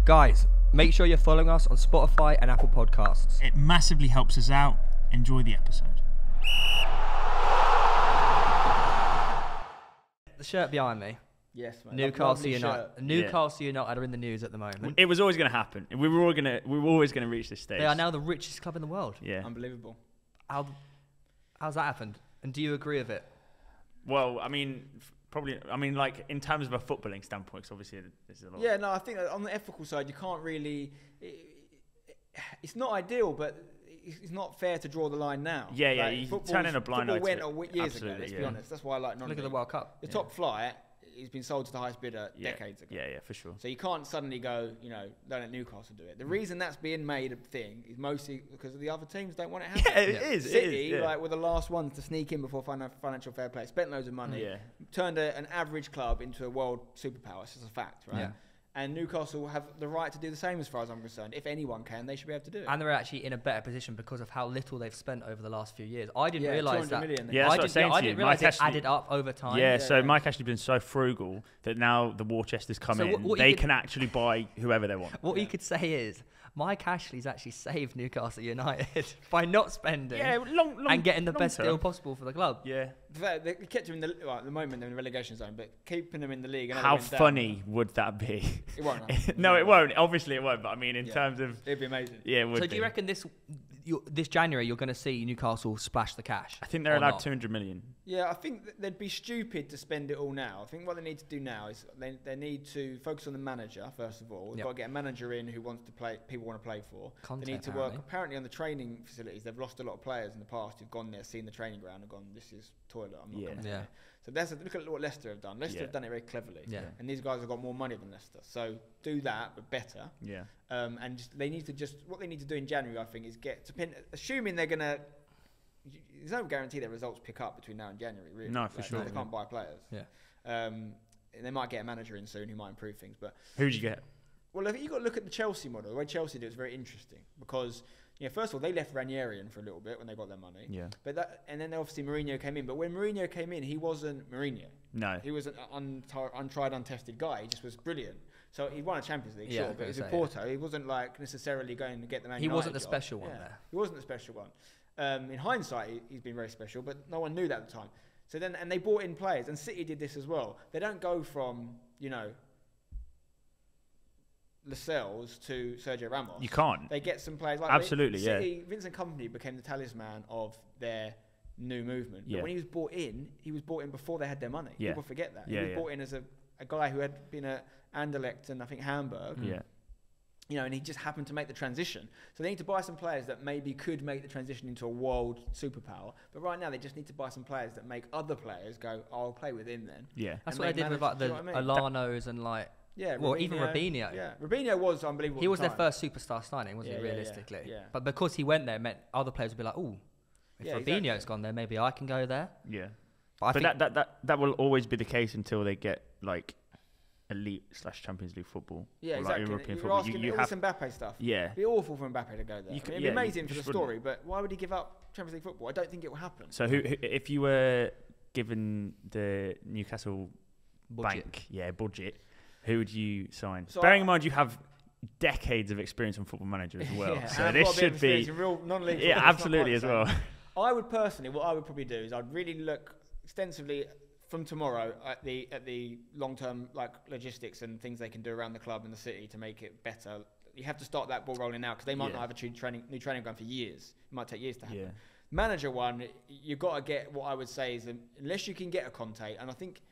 Guys, make sure you're following us on Spotify and Apple Podcasts. It massively helps us out. Enjoy the episode. The shirt behind me. Yes, man. Newcastle United are in the news at the moment. It was always going to happen. We were always going to reach this stage. They are now the richest club in the world. Yeah. Unbelievable. How's that happened? And do you agree with it? Well, I mean, probably. I mean, like in terms of a footballing standpoint, 'cause obviously there's a lot. Yeah, no, I think on the ethical side, you can't really. It's not ideal, but it's not fair to draw the line now. Yeah, yeah. You turn in a blind eye. Football went years ago. Let's be honest. That's why I like non-league. Look at the World Cup. The top flight has been sold to the highest bidder decades ago. Yeah, yeah, for sure. So you can't suddenly go, don't let Newcastle do it. The reason that's being made a thing is mostly because the other teams don't want it happen. Yeah, it is. City, were the last ones to sneak in before financial fair play. Spent loads of money. Yeah. Turned an average club into a world superpower. It's just a fact, right? Yeah. And Newcastle have the right to do the same as far as I'm concerned. If anyone can, they should be able to do it. And they're actually in a better position because of how little they've spent over the last few years. I didn't realise that. 200 million. Yeah, I didn't realise it added up over time. Yeah, so Mike Ashley's been so frugal that now the Worcester's come in. They can actually buy whoever they want. What you could say is, Mike Ashley's actually saved Newcastle United by not spending and getting the best deal possible for the club. Yeah. They kept him in at the moment they're in the relegation zone, but keeping them in the league. How funny would that be? It won't. No, it won't. Obviously, it won't. But I mean, in terms of, it'd be amazing. Yeah, it would. So do you reckon this January you're going to see Newcastle splash the cash? I think they're allowed 200 million. Yeah, I think they'd be stupid to spend it all now. I think what they need to do now is they need to focus on the manager first of all. They've got to get a manager in who wants to play. People want to play for. They need to work apparently on the training facilities. They've lost a lot of players in the past who've gone there, seen the training ground, and gone, "This is toilet. I'm not coming here." So look at what Leicester have done. Leicester have done it very cleverly. Yeah. And these guys have got more money than Leicester. So do that, but better. Yeah. And they need to what they need to do in January, I think, is assuming they're gonna. There's no guarantee their results pick up between now and January, really. No, for sure. They can't buy players. Yeah. And they might get a manager in soon who might improve things. But who'd you get? Well, you've got to look at the Chelsea model. The way Chelsea do it is very interesting because, first of all, they left Ranieri in for a little bit when they got their money. Yeah. And then obviously Mourinho came in. But when Mourinho came in, he wasn't Mourinho. No. He was an untried, untested guy. He just was brilliant. So he won a Champions League, sure, but he was with Porto. He wasn't necessarily going to get the Man United. He wasn't the special one there. He wasn't the special one. In hindsight, he's been very special, but no one knew that at the time. So then, and they brought in players, and City did this as well. They don't go from, Lascelles to Sergio Ramos. You can't. They get some players like absolutely, City, Vincent Kompany became the talisman of their new movement. But when he was brought in before they had their money. Yeah. People forget that. He was brought in as a guy who had been at Anderlecht and I think Hamburg. Yeah. And he just happened to make the transition. So they need to buy some players that maybe could make the transition into a world superpower. But right now they just need to buy some players that make other players go, I'll play with him then. Yeah. That's what they did with the Alanos and even Robinho. Yeah, Robinho was unbelievable. He was their first superstar signing, wasn't he, realistically? Yeah. But because he went there, meant other players would be like, ooh, if Robinho's gone there, maybe I can go there. Yeah. But that will always be the case until they get elite/Champions League football. Yeah, exactly. European football. You have Mbappe stuff. Yeah. It'd be awful for Mbappe to go there. It'd be amazing for the story, but why would he give up Champions League football? I don't think it will happen. So if you were given the Newcastle budget, who would you sign? So bearing in mind you have decades of experience on Football Manager as well. So this should be real non-league. Yeah, absolutely as well. I would personally, what I would probably do is I'd really look extensively from tomorrow at the long-term logistics and things they can do around the club and the city to make it better. You have to start that ball rolling now because they might not have a new training ground for years. It might take years to happen. Yeah. Manager one, you've got to get what I would say is unless you can get a Conte, and I think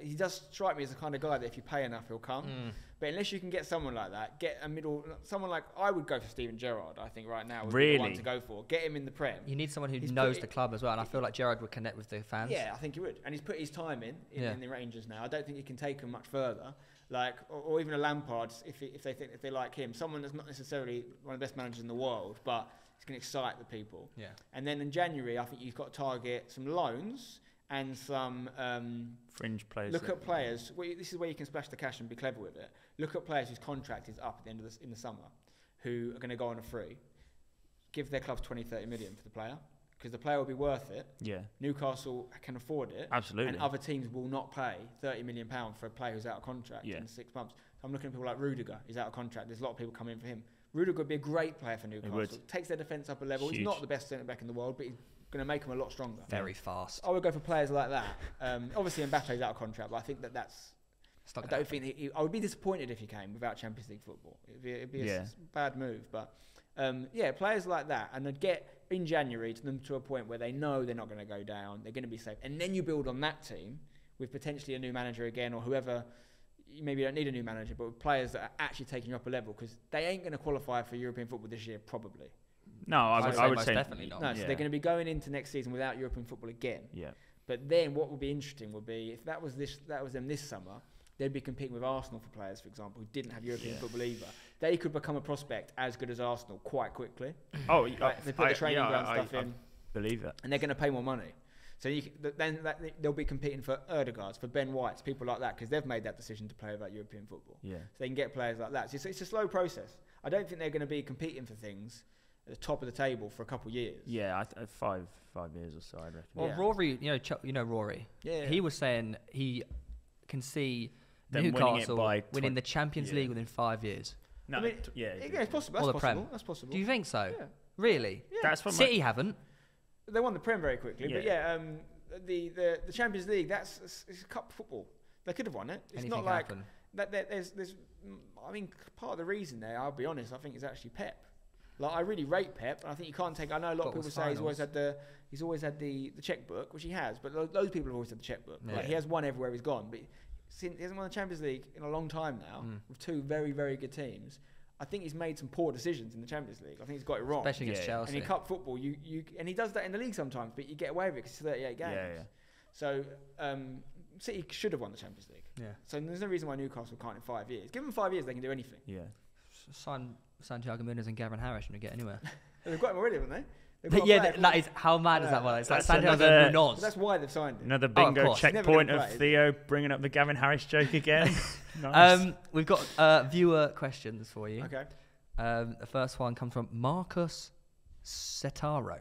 he does strike me as the kind of guy that if you pay enough, he'll come. But unless you can get someone like that, get someone like I would go for Steven Gerrard. I think right now would be the one to go for. Get him in the Prem. You need someone who knows the club as well, and I feel like Gerrard would connect with the fans. Yeah, I think he would, and he's put his time in the Rangers now. I don't think he can take them much further. Or even a Lampard, if they like him, someone that's not necessarily one of the best managers in the world, but he's going to excite the people. Yeah. And then in January, I think you've got to target some loans. And some fringe players. Look at players. This is where you can splash the cash and be clever with it. Look at players whose contract is up at the end of in the summer, who are going to go on a free. Give their clubs 20-30 million for the player because the player will be worth it. Yeah. Newcastle can afford it. Absolutely. And other teams will not pay £30 million for a player who's out of contract in 6 months. I'm looking at people like Rudiger. He's out of contract. There's a lot of people coming in for him. Rudiger would be a great player for Newcastle. Takes their defence up a level. Huge. He's not the best centre-back in the world, but he's going to make them a lot stronger. Very fast. I would go for players like that. Obviously, Mbappe's out of contract, but I think that's... I don't think I would be disappointed if he came without Champions League football. It'd be a bad move. But, players like that. And they'd get, in January, to a point where they know they're not going to go down. They're going to be safe. And then you build on that team with potentially a new manager again or whoever... Maybe you don't need a new manager, but with players that are actually taking you up a level, because they ain't going to qualify for European football this year, probably. No, I would say definitely not. No, so they're going to be going into next season without European football again. Yeah. But then what would be interesting would be if that was them this summer, they'd be competing with Arsenal for players, for example, who didn't have European football either. They could become a prospect as good as Arsenal quite quickly. Oh, they put the training ground stuff in. I believe that. And they're going to pay more money. So they'll be competing for Erdegaards, for Ben Whites, people like that, because they've made that decision to play about European football. Yeah. So they can get players like that. So it's a slow process. I don't think they're going to be competing for things at the top of the table for a couple of years. Yeah, 5 years or so, I reckon. Well, Rory, you know Rory. Yeah. He was saying he can see Newcastle winning the Champions League within 5 years. No, I mean, it's possible. That's possible. Do you think so? Yeah. Really? Yeah. That's what City haven't. They won the Prem very quickly, but the Champions League, it's cup football. They could have won it. It's not like that. There's. I mean, part of the reason there, I'll be honest, I think is actually Pep. Like, I really rate Pep, and I think you can't take. I know a lot of people say he's always had the checkbook, which he has, but those people have always had the checkbook. Yeah. Like, he has won everywhere he's gone, but he hasn't won the Champions League in a long time now with two very, very good teams. I think he's made some poor decisions in the Champions League. I think he's got it wrong. Especially against Chelsea. And in cup football, and he does that in the league sometimes, but you get away with it because it's 38 games. Yeah. So City should have won the Champions League. Yeah. So there's no reason why Newcastle can't in 5 years. Give them 5 years, they can do anything. Yeah. Sign Santiago Munoz and Gavin Harris and get anywhere. They've got him already, haven't they? That is how mad is that one? It's like Santiago Munoz. That's why they've signed him. Another bingo checkpoint of Theo bringing up the Gavin Harris joke again. Nice. We've got viewer questions for you. Okay. The first one comes from Marcus Setaro.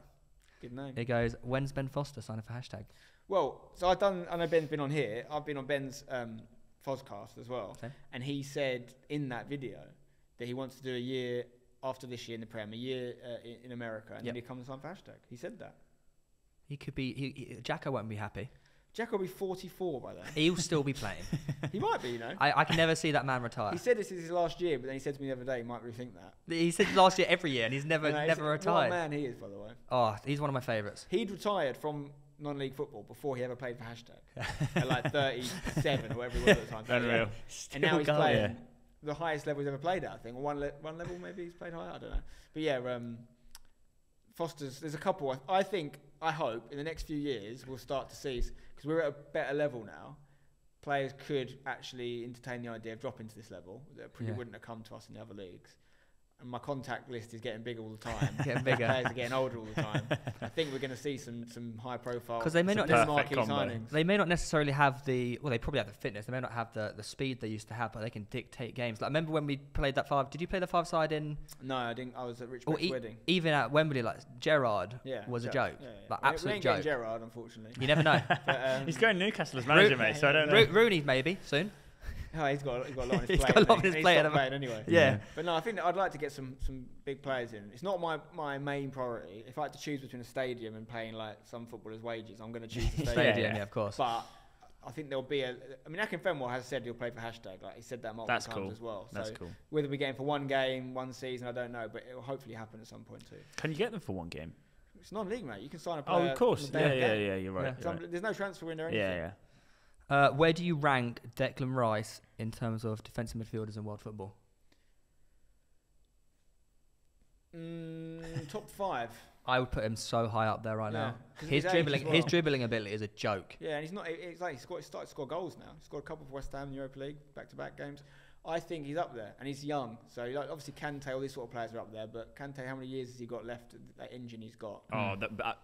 Good name. It goes, when's Ben Foster signing for hashtag? Well, so I know Ben's been on here. I've been on Ben's Fozcast as well. Okay. And he said in that video that he wants to do a year after this year in the Prem, a year in America, and then he comes on for hashtag. He said that. He could be... Jacko won't be happy. Jack will be 44 by then. He'll still be playing. He might be, I can never see that man retire. He said this is his last year, but then he said to me the other day he might rethink that. He said last year every year, and he's never retired. What a man he is, by the way. Oh, he's one of my favourites. He'd retired from non-league football before he ever played for hashtag. At like 37 or whatever he was at the time. Unreal. And now he's playing the highest level he's ever played at, I think. Or one level maybe he's played higher, I don't know. But yeah, Foster's, there's a couple. I hope in the next few years we'll start to see, because we're at a better level now, players could actually entertain the idea of dropping to this level that probably wouldn't have come to us in the other leagues. And my contact list is getting bigger all the time. Getting bigger. Players are getting older all the time. I think we're going to see some high profile. Because they may not marquee signings. They may not necessarily have they probably have the fitness. They may not have the speed they used to have, but they can dictate games. Like, remember when we played that 5? Did you play the 5-side in? No, I didn't. I was at Rich Beck's wedding. Even at Wembley, like Gerrard was a joke. Yeah. Like, absolute joke. Gerrard, unfortunately. You never know. But, he's going Newcastle as manager, mate. So I don't know. Rooney maybe soon. Oh, he's got a lot on his plate. He's got a lot on his plate anyway. Yeah. But no, I think that I'd like to get some big players in. It's not my main priority. If I had to choose between a stadium and paying like some footballers' wages, I'm going to choose the stadium. Yeah, of course. But I think there'll be Akin Fenwell has said he'll play for hashtag. Like, he said that multiple times as well. That's cool. Whether we get him for one game, one season, I don't know. But it will hopefully happen at some point too. Can you get them for one game? It's non-league, mate. You can sign a player. Oh, of course. Yeah, you're right. There's no transfer window or anything. Yeah. Where do you rank Declan Rice in terms of defensive midfielders in world football? Top 5. I would put him so high up there right now. His dribbling ability is a joke. Yeah, and he's not. It's like he's started to score goals now. He's scored a couple for West Ham in the Europa League, back-to-back games. I think he's up there, and he's young. So obviously Kante, all these sort of players are up there. But Kante, how many years has he got left? That engine he's got. Oh,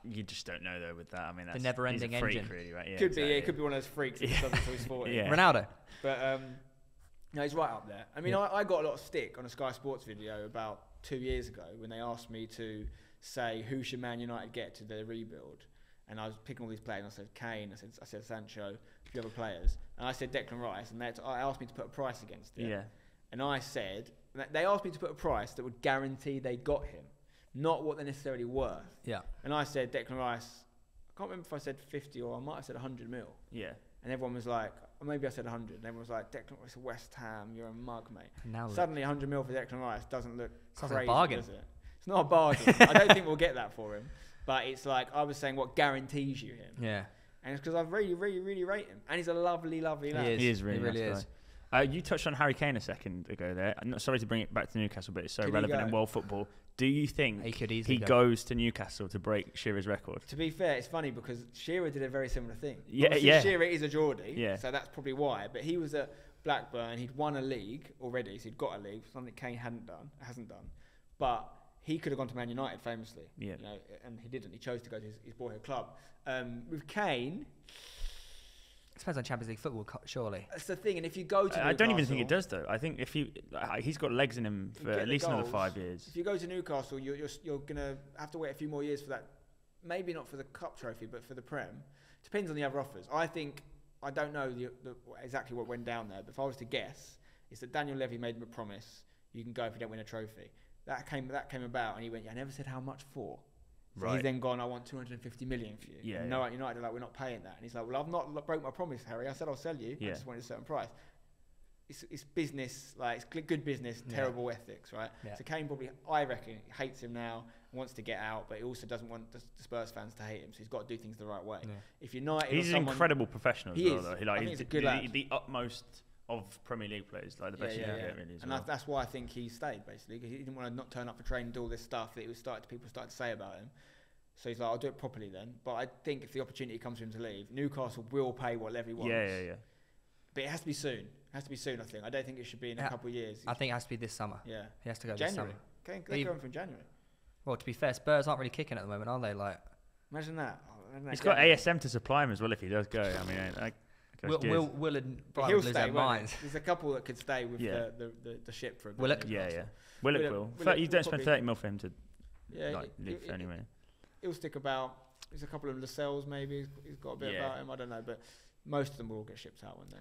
you just don't know though with that. I mean, that's the never-ending engine. Really, right? Yeah, could be. Yeah, could be one of those freaks that does it until he's 40. Yeah. Ronaldo. But no, he's right up there. I mean, I got a lot of stick on a Sky Sports video about 2 years ago when they asked me to say who should Man United get to their rebuild. And I was picking all these players. And I said Kane. I said Sancho. A few other players. And I said Declan Rice. And I asked me to put a price against it. Yeah. And I said, they asked me to put a price that would guarantee they got him, not what they're necessarily worth. Yeah. And I said, Declan Rice, I can't remember if I said 50 or I might have said 100 mil. Yeah. And everyone was like, or maybe I said 100. And everyone was like, Declan Rice, West Ham, you're a mug, mate. Now suddenly 100 mil for Declan Rice doesn't look crazy, like a bargain. does it? It's not a bargain. I don't think we'll get that for him. But it's like, I was saying, what guarantees you him? Yeah. And it's because I really, really, really rate him. And he's a lovely, lovely lad. He is really, he really nice is. You touched on Harry Kane a second ago there. I'm not sorry to bring it back to Newcastle, but it's so relevant in world football. Do you think he goes to Newcastle to break Shearer's record? To be fair, it's funny because Shearer did a very similar thing. Yeah. Shearer is a Geordie, so that's probably why. But he was at Blackburn. He'd won a league already, so he'd got a league, something Kane hasn't done. But he could have gone to Man United famously, and he didn't. He chose to go to his boyhood club. With Kane, it depends on Champions League football, surely. That's the thing. And if you go to Newcastle, I don't even think it does though. I think if he's got legs in him for at least another 5 years. If you go to Newcastle, you're gonna have to wait a few more years for that. Maybe not for the cup trophy, but for the Prem. Depends on the other offers. I don't know exactly what went down there, but if I was to guess, it's that Daniel Levy made him a promise: you can go if you don't win a trophy. That came about, and he went, "Yeah, I never said how much for." So he's then gone, I want 250 million for you. Yeah. And United are like, we're not paying that. And he's like, well, I've not broke my promise, Harry. I said I'll sell you. I just wanted a certain price. It's business, like it's good business, terrible ethics, right? Yeah. So Kane probably, I reckon, hates him now, wants to get out, but he also doesn't want the Spurs fans to hate him. So he's got to do things the right way. Yeah. If United, he's an incredible professional as well, though. He's a good lad. The utmost of Premier League players, like the best you can get, really. And that's why I think he stayed, basically, because he didn't want to not turn up for training, do all this stuff that people started to say about him. So he's like, I'll do it properly then. But I think if the opportunity comes for him to leave, Newcastle will pay what Levy wants. Yeah. But it has to be soon. It has to be soon, I think. I don't think it should be in a couple of years. I think it has to be this summer. Yeah. He has to go January. this summer. They're going from January. Well, to be fair, Spurs aren't really kicking at the moment, are they? Like, imagine that. He's got ASM to supply him as well if he does go. I mean, Will and Brian he'll lose stay, their minds. There's a couple that could stay with the ship for a bit. Willock? Yeah. Willock will. You don't spend 30 mil for him to live anyway. He'll stick about. There's a couple of Lascelles maybe. He's got a bit about him. I don't know, but most of them will all get shipped out one day.